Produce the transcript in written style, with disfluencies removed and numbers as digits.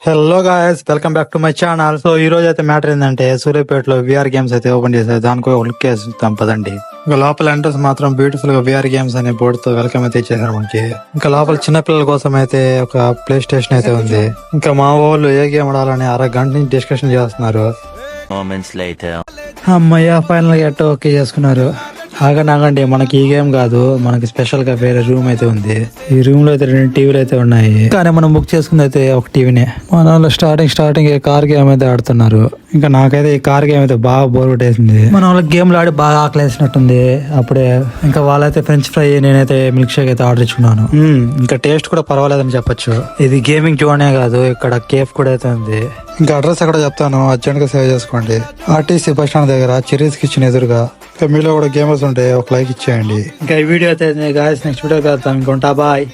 Hello guys, welcome back to my channel. So ఈ రోజు అయితే మ్యాటర్ ఏంటంటే సూర్యాపేటలో విఆర్ గేమ్స్ అయితే ఓపెన్ చేశారు. దానికి ఒక లుక్ వేస్తాం పదండి. ఇంకా లోపల ఎంట్రన్స్ మాత్రం బ్యూటిఫుల్ గా విఆర్ గేమ్స్ అనే బోర్డు తో వెల్కమ్ అయితే ఇచ్చేసారు మనకి. ఇంకా లోపల చిన్న పిల్లల కోసం అయితే ఒక ప్లే స్టేషన్ అయితే ఉంది. ఇంకా మా వాళ్ళు ఏ గేమ్ ఆడాలని అరగంట నుంచి డిస్కషన్ చేస్తున్నారు. అమ్మయ్య, ఫైనల్ గా ఎట్టో ఓకే చేసుకున్నారు. ఆగండి, మనకి ఈ గేమ్ కాదు, మనకి స్పెషల్ గా వేరే రూమ్ అయితే ఉంది. ఈ రూమ్ లో అయితే 2 టీవీలు అయితే ఉన్నాయి. కానీ మనం బుక్ చేసుకుంది అయితే ఒక టీవీనే. మన వాళ్ళు స్టార్టింగ్ కార్ గేమ్ అయితే ఆడుతున్నారు. ఇంకా నాకైతే ఈ కార్ గేమ్ అయితే బాగా బోర్ కొట్టేసింది. మన వాళ్ళకి గేమ్లు ఆడి బాగా ఆకలేసినట్టుంది అప్పుడే. ఇంకా వాళ్ళైతే ఫ్రెంచ్ ఫ్రై, నేనైతే మిల్క్ షేక్ అయితే ఆర్డర్ ఇచ్చుకున్నాను. ఇంకా టేస్ట్ కూడా పర్వాలేదని చెప్పొచ్చు. ఇది గేమింగ్ జోనే కాదు, ఇక్కడ కేఫ్ కూడా అయితే ఉంది. ఇంకా అడ్రస్ ఎక్కడ చెప్తాను, అర్జెంట్ గా సేవ్ చేసుకోండి. ఆర్టీసీ బస్ స్టాండ్ దగ్గర చిరీస్ కిచెన్ ఎదురుగా. ఇంకా మీలో కూడా గేమర్స్ ఉంటే ఒక లైక్ ఇచ్చేయండి. ఇంకా ఈ వీడియో అయితే గాయస్ నెక్స్ట్ వీడియో కలుద్దాం. ఇంకొంటా బాయ్.